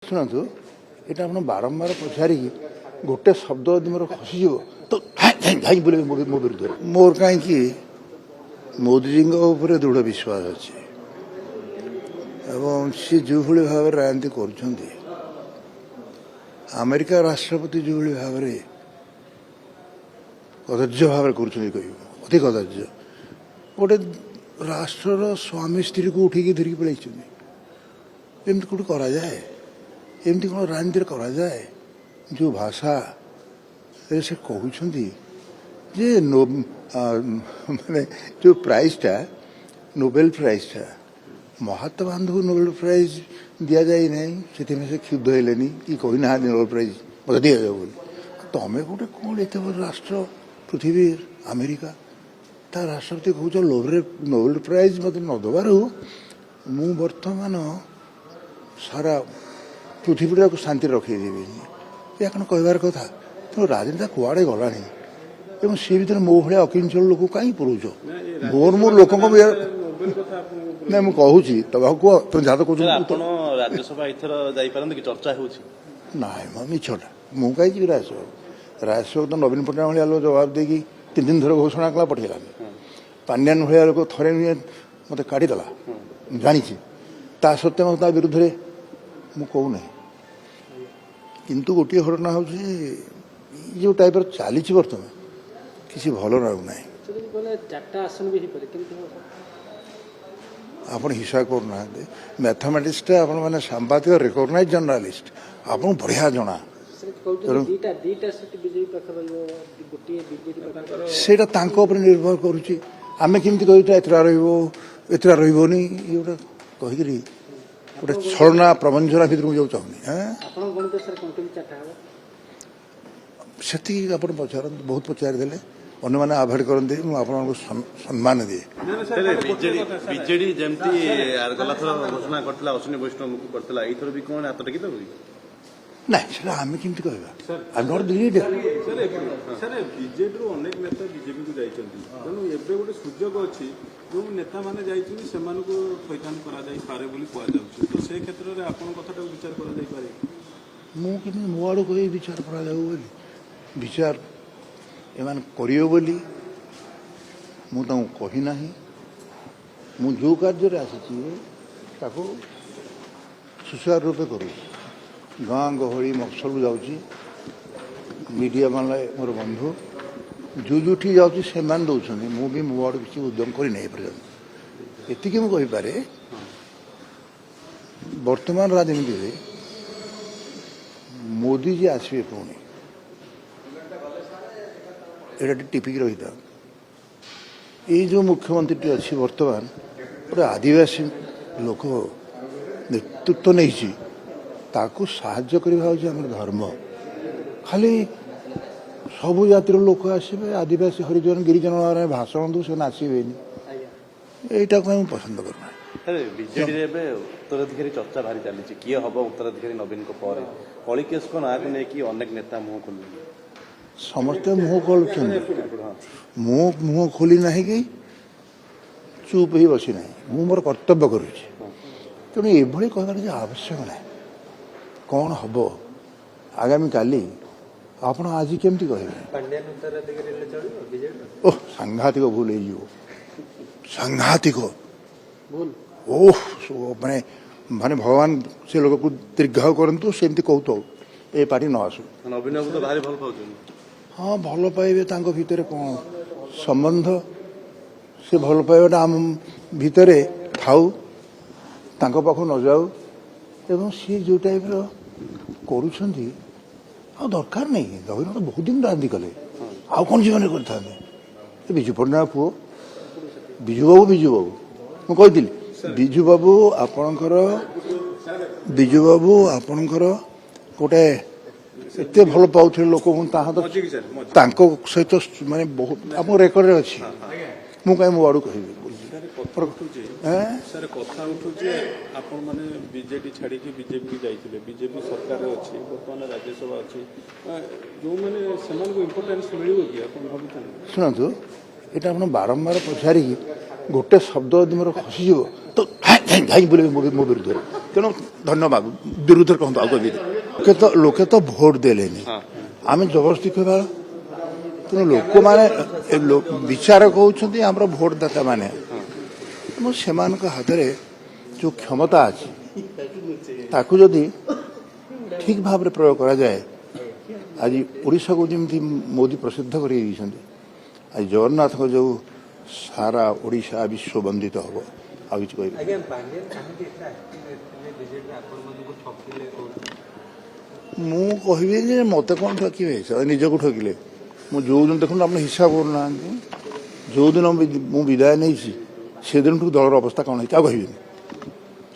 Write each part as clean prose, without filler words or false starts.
ଶୁଣନ୍ତୁ ଏଇଟା ଆପଣ ବାରମ୍ବାର ପଚାରିକି ଗୋଟେ ଶବ୍ଦ ଯଦି ମୋର ଖସିଯିବ ତ ଧାଇଁ ବୁଲେଇବେ ମୋ ବିରୁଦ୍ଧରେ। ମୋର କାହିଁକି ମୋଦିଜୀଙ୍କ ଉପରେ ଦୃଢ଼ ବିଶ୍ୱାସ ଅଛି ଏବଂ ସେ ଯେଉଁଭଳି ଭାବରେ ରାଜନୀତି କରୁଛନ୍ତି, ଆମେରିକା ରାଷ୍ଟ୍ରପତି ଯେଉଁଭଳି ଭାବରେ କଦର୍ଯ୍ୟ ଭାବରେ କରୁଛନ୍ତି, କହିବ ଅତି କଦର୍ଯ୍ୟ। ଗୋଟେ ରାଷ୍ଟ୍ରର ସ୍ୱାମୀ ସ୍ତ୍ରୀକୁ ଉଠିକି ଧରିକି ପଳାଇଛନ୍ତି। ଏମିତି କେଉଁଠି କରାଯାଏ? ଏମିତି କ'ଣ ରାଜନୀତିରେ କରାଯାଏ? ଯେଉଁ ଭାଷାରେ ସେ କହୁଛନ୍ତି ଯେ ମାନେ ଯେଉଁ ପ୍ରାଇଜ୍ଟା, ନୋବେଲ ପ୍ରାଇଜ୍ଟା ମହାତ୍ମା ଗାନ୍ଧୀଙ୍କୁ ନୋବେଲ ପ୍ରାଇଜ୍ ଦିଆଯାଇ ନାହିଁ, ସେଥିପାଇଁ ସେ କ୍ଷୁବ୍ଧ ହେଲେନି କି କହିନାହାନ୍ତି ନୋବେଲ ପ୍ରାଇଜ୍ ମୋତେ ଦିଆଯାଉ ବୋଲି। ତମେ ଗୋଟେ କ'ଣ ଏତେ ବଡ଼ ରାଷ୍ଟ୍ର ପୃଥିବୀ ଆମେରିକା, ତା ରାଷ୍ଟ୍ରପତି କହୁଛ ନୋବେଲ ପ୍ରାଇଜ୍ ମୋତେ ନ ଦେବାରୁ ମୁଁ ବର୍ତ୍ତମାନ ସାରା ପୃଥିବୀଟାକୁ ଶାନ୍ତିରେ ରଖେଇଦେବିନି। ଏହା କ'ଣ କହିବାର କଥା? ତେଣୁ ରାଜନୀତି କୁଆଡ଼େ ଗଲାଣି ଏବଂ ସେ ଭିତରେ ମୋ ଭଳିଆ ଅକିଞ୍ଚଳ ଲୋକ କାହିଁକି ପୁରଉଛ? ମୋର ଲୋକଙ୍କ ନାଇଁ ମୁଁ କହୁଛି ତମେ କୁହ, ତମେ ଯାହା ତ କହୁଛ। ରାଜ୍ୟସଭା ଏଥର ଯାଇପାରନ୍ତି କି? ଚର୍ଚ୍ଚା ହେଉଛି। ନାଇଁ ମ ମିଛଟା, ମୁଁ କାହିଁ ଯିବି ରାଜ୍ୟସଭା? ରାଜ୍ୟସଭା ତ ନବୀନ ପଟ୍ଟନାୟକ ଭଳିଆ ଲୋକ ଜବାବ ଦେଇକି 3 ଥର ଘୋଷଣା କଲା, ପଠେଇଲାନି। ପାଣ୍ଡିଆନ ଭଳିଆ ଲୋକ ଥରେ ନୁହେଁ ମୋତେ କାଢ଼ିଦେଲା, ମୁଁ ଜାଣିଛି। ତା ସତ୍ତ୍ୱେ ମୋତେ ତା ବିରୁଦ୍ଧରେ ମୁଁ କହୁନାହିଁ। କିନ୍ତୁ ଗୋଟିଏ ଘଟଣା ହେଉଛି ଯେଉଁ ଟାଇପ୍ର ଚାଲିଛି ବର୍ତ୍ତମାନ, କିଛି ଭଲ ଲାଗୁନାହିଁ। ଆପଣ ହିସାବ କରୁନାହାନ୍ତି। ମ୍ୟାଥମେଟିକ୍ସଟା ଆପଣମାନେ ସାମ୍ବାଦିକ, ରେକଗ୍ନାଇଜ୍ ଜର୍ଣ୍ଣାଲିଷ୍ଟ, ଆପଣଙ୍କୁ ବଢ଼ିଆ ଜଣା। ସେଇଟା ତାଙ୍କ ଉପରେ ନିର୍ଭର କରୁଛି। ଆମେ କେମିତି କହିବା ଏତେଟା ରହିବ, ଏତେଟା ରହିବନି, ଇଏ ଗୋଟେ କହିକିରି ଗୋଟେ ଛଳନା ପ୍ରବଞ୍ଚନା ଭିତରକୁ ଯାଉ ଚାହୁଁନି। ସେତିକି ଆପଣ ପଚାରନ୍ତୁ, ବହୁତ ପଚାରିଦେଲେ। ଅନ୍ୟମାନେ ଆଭଏଡ୍ କରନ୍ତି, ମୁଁ ଆପଣଙ୍କୁ ସମ୍ମାନ ଦିଏ। ବିଜେଡି ଯେମିତି ଗଲାଥର ଘୋଷଣା କରିଥିଲା ଅଶ୍ୱିନୀ ବୈଷ୍ଣବଙ୍କୁ କରିଥିଲା, ଏଇଥର ବି କ'ଣ ହାତ ଟେକି ଦେବ? ନାଇଁ, ସେଟା ଆମେ କେମିତି କହିବା? ବିଜେଡିରୁ ଅନେକ ନେତା ବିଜେପିକୁ ଯାଇଛନ୍ତି, ତେଣୁ ଏବେ ଗୋଟେ ସୁଯୋଗ ଅଛି ଯେଉଁ ନେତାମାନେ ଯାଇଛନ୍ତି ସେମାନଙ୍କୁ ଥଇଥାନ କରାଯାଇପାରେ ବୋଲି କୁହାଯାଉଛି। ତ ସେ କ୍ଷେତ୍ରରେ ଆପଣଙ୍କ କଥାଟାକୁ ବିଚାର କରାଯାଇପାରେ? ମୁଁ କେମିତି ମୋ ଆଡ଼ୁ କହି ବିଚାର କରାଯାଉ ବୋଲି? ବିଚାର ଏମାନେ କରିବ ବୋଲି ମୁଁ ତାଙ୍କୁ କହିନାହିଁ। ମୁଁ ଯେଉଁ କାର୍ଯ୍ୟରେ ଆସିଛି ତାକୁ ସୁଚାରୁ ରୂପେ କରୁଛି। ଗାଁ ଗହଳି ମଫସଲକୁ ଯାଉଛି, ମିଡ଼ିଆ ମାନେ ମୋର ବନ୍ଧୁ, ଯେଉଁଠି ଯାଉଛି ସେମାନେ ଦେଉଛନ୍ତି। ମୁଁ ବି ମୋ ଆଡ଼ୁ କିଛି ଉଦ୍ୟମ କରିନାହିଁ ଏପର୍ଯ୍ୟନ୍ତ। ଏତିକି ମୁଁ କହିପାରେ, ବର୍ତ୍ତମାନ ରାଜନୀତିରେ ମୋଦି ଯେ ଆସିବେ ପୁଣି, ଏଇଟା ଟିକେ ଟିପିକି ରହିଥାଉ। ଏଇ ଯେଉଁ ମୁଖ୍ୟମନ୍ତ୍ରୀଟି ଅଛି ବର୍ତ୍ତମାନ, ଗୋଟେ ଆଦିବାସୀ ଲୋକ ନେତୃତ୍ୱ ନେଇଛି, ତାକୁ ସାହାଯ୍ୟ କରିବା ହେଉଛି ଆମର ଧର୍ମ। ଖାଲି ସବୁ ଜାତିର ଲୋକ ଆସିବେ, ଆଦିବାସୀ, ହରିଜନ, ଗିରିଜନ ଭାଷଣ ଦେଉ, ସେମାନେ ଆସିବେନି। ଏଇଟାକୁ ମୁଁ ପସନ୍ଦ କରୁନାହିଁ। ବିଜେଡିରେ ଏବେ ଉତ୍ତରାଧିକାରୀ ଚର୍ଚ୍ଚା ଭାରି ଚାଲିଛି, କିଏ ହବ ଉତ୍ତରାଧିକାରୀ ନବୀନଙ୍କ ପରେ? କଳିକେଶଙ୍କ ନାଁକୁ ନେଇକି ଅନେକ ନେତା ମୁହଁ ଖୋଲିଲେ। ସମସ୍ତେ ମୁହଁ ଖୋଲୁଛନ୍ତି, ମୁଁ ମୁହଁ ଖୋଲି ନାହିଁ କି ଚୁପ୍ ହେଇ ବସି ନାହିଁ। ମୁଁ ମୋର କର୍ତ୍ତବ୍ୟ କରୁଛି। ତେଣୁ ଏଭଳି କହିବାର ଯେ ଆବଶ୍ୟକ ନାହିଁ। କ'ଣ ହବ ଆଗାମୀ କାଲି, ଆପଣ ଆଜି କେମିତି କହିବେ? ଓହ, ସାଂଘାତିକ ଭୁଲ ହେଇଯିବ, ସାଂଘାତିକ। ମାନେ ମାନେ ଭଗବାନ ସେ ଲୋକକୁ ଦୀର୍ଘାୟୁ କରନ୍ତୁ, ସେମିତି କହୁଥାଉ, ଏ ପାଟି ନ ଆସୁ। ନବୀନକୁ ତ ଭାରି ଭଲ ପାଉଛନ୍ତି। ହଁ, ଭଲ ପାଇବେ, ତାଙ୍କ ଭିତରେ କ'ଣ ସମ୍ବନ୍ଧ? ସେ ଭଲ ପାଇବାଟା ଆମ ଭିତରେ ଥାଉ, ତାଙ୍କ ପାଖକୁ ନ ଯାଉ। ଏବଂ ସିଏ ଯେଉଁ ଟାଇପ୍ର କରୁଛନ୍ତି, ଆଉ ଦରକାର ନାହିଁ। ନବୀନ ତ ବହୁତ ଦିନ ରାଜନୀତି କଲେ, ଆଉ କ'ଣ ଜୀବନରେ କରିଥାନ୍ତେ? ବିଜୁ ପଟ୍ଟନାୟକ ପୁଅ, ବିଜୁ ବାବୁ ମୁଁ କହିଥିଲି, ବିଜୁ ବାବୁ ଆପଣଙ୍କର ଗୋଟେ ଏତେ ଭଲ ପାଉଥିଲେ ଲୋକଙ୍କୁ, ତାଙ୍କ ସହିତ ମାନେ ବହୁତ ଆମ ରେକର୍ଡରେ ଅଛି। ମୁଁ କାହିଁ ମୋ ଆଡ଼ୁ କହିବି? ସାର୍, କଥା ଉଠୁଛି ଆପଣମାନେ ବିଜେଡି ଛାଡ଼ିକି ବିଜେପିକୁ ଯାଇଥିଲେ, ବିଜେପି ସରକାର ଅଛି, ବର୍ତ୍ତମାନ ରାଜ୍ୟସଭା ଅଛି, ଯେଉଁମାନେ ସେମାନଙ୍କୁ ଇମ୍ପୋର୍ଟାନ୍ସ ମିଳିବ କି ଆପଣ ଭାବୁଛନ୍ତି? ଶୁଣନ୍ତୁ, ଏଇଟା ଆପଣ ବାରମ୍ବାର ପଚାରିକି ଗୋଟେ ଶବ୍ଦ ଯଦି ମୋର ଖସିଯିବ ତ ଧାଇଁ ବୁଲେଇବେ ମୋ ବିରୁଦ୍ଧରେ। ତେଣୁ ଧନ୍ୟବାଦ ବିରୁଦ୍ଧରେ କହନ୍ତୁ ଆଉ କହିବି ଲୋକେ ତ ଭୋଟ ଦେଲେନି ଆମେ ଜବରଦସ୍ତି କହିବା ତେଣୁ ଲୋକମାନେ ବିଚାରକ ହେଉଛନ୍ତି ଆମର ଭୋଟଦାତା ମାନେ ତେଣୁ ସେମାନଙ୍କ ହାତରେ ଯେଉଁ କ୍ଷମତା ଅଛି ତାକୁ ଯଦି ଠିକ ଭାବରେ ପ୍ରୟୋଗ କରାଯାଏ ଆଜି ଓଡ଼ିଶାକୁ ଯେମିତି ମୋଦି ପ୍ରସିଦ୍ଧ କରି ଦେଇଛନ୍ତି ଆଜି ଜଗନ୍ନାଥଙ୍କ ଯେଉଁ ସାରା ଓଡ଼ିଶା ବିଶ୍ୱ ବନ୍ଦିତ ହେବ ଆଉ କିଛି କହିବି ମୁଁ କହିବି ଯେ ମୋତେ କ'ଣ ଠକିବେ ସେ ନିଜକୁ ଠକିଲେ ମୁଁ ଯେଉଁଦିନ ଦେଖନ୍ତୁ ଆପଣ ହିସାବ କରୁନାହାନ୍ତି ଯେଉଁଦିନ ମୁଁ ବିଦାୟ ନେଇଛି ସେଦିନଠୁ ଦଳର ଅବସ୍ଥା କ'ଣ ହେଇଛି ଆଉ କହିବିନି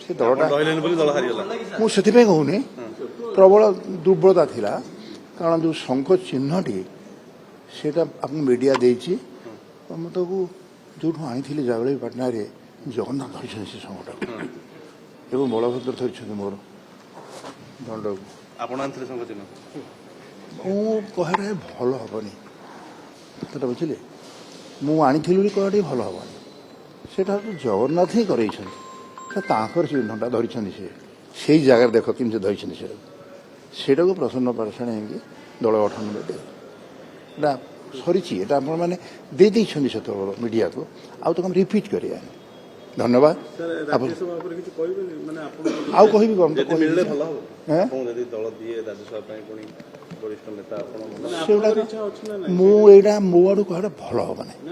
ସେ ଦଳଟା ରହିଲେନି ବୋଲି ଦଳ ହାରିଗଲା। ମୁଁ ସେଥିପାଇଁ କହୁନି ପ୍ରବଳ ଦୁର୍ବଳତା ଥିଲା କାରଣ ଯେଉଁ ଶଙ୍ଖ ଚିହ୍ନଟି ସେଇଟା ଆପଣଙ୍କୁ ମିଡ଼ିଆ ଦେଇଛି ମୁଁ ତାକୁ ଯେଉଁଠୁ ଆଣିଥିଲି ଜାଗଳେପାଟଣାରେ ଜଗନ୍ନାଥ ଧରିଛନ୍ତି ସେ ଶଙ୍ଖଟାକୁ ଏବଂ ବଳଭଦ୍ର ଧରିଛନ୍ତି ମୋର ଦଣ୍ଡକୁ ଆପଣ ଆଣିଥିଲେ ସଂଘ ଚିହ୍ନ ମୁଁ କହିବା ଭଲ ହେବନି ସେଟା ବୁଝିଲେ ମୁଁ ଆଣିଥିଲି ବୋଲି କହିବା ଟିକେ ଭଲ ହେବନି ସେଇଟା ଜଗନ୍ନାଥ ହିଁ କରେଇଛନ୍ତି ତାଙ୍କର ଚିହ୍ନଟା ଧରିଛନ୍ତି ସେଇ ଜାଗାରେ ଦେଖ କେମିତି ଧରିଛନ୍ତି ସେଇଟାକୁ ପ୍ରସନ୍ନ ପାରସାଣୀ ଆଣିକି ଦଳ ଗଠନ ଦେବେ ଏଇଟା ସରିଛି ଏଇଟା ଆପଣମାନେ ଦେଇଦେଇଛନ୍ତି ସେତେବେଳେ ମିଡ଼ିଆକୁ ଆଉ ତାକୁ ଆମେ ରିପିଟ୍ କରିବା ଧନ୍ୟବାଦ ଆଉ କହିବି କ'ଣ ମିଳିଲେ ଭଲ ହବ ଆପଣଙ୍କୁ ଯଦି ଦଳ ଦିଏ ରାଜ୍ୟସଭା ପାଇଁ ପୁଣି ବରିଷ୍ଠ ନେତା ଆପଣ ସେଗୁଡ଼ା ମୁଁ ଏଇଟା ମୋ ଆଡ଼ୁ କହିବାଟା ଭଲ ହେବ ନାହିଁ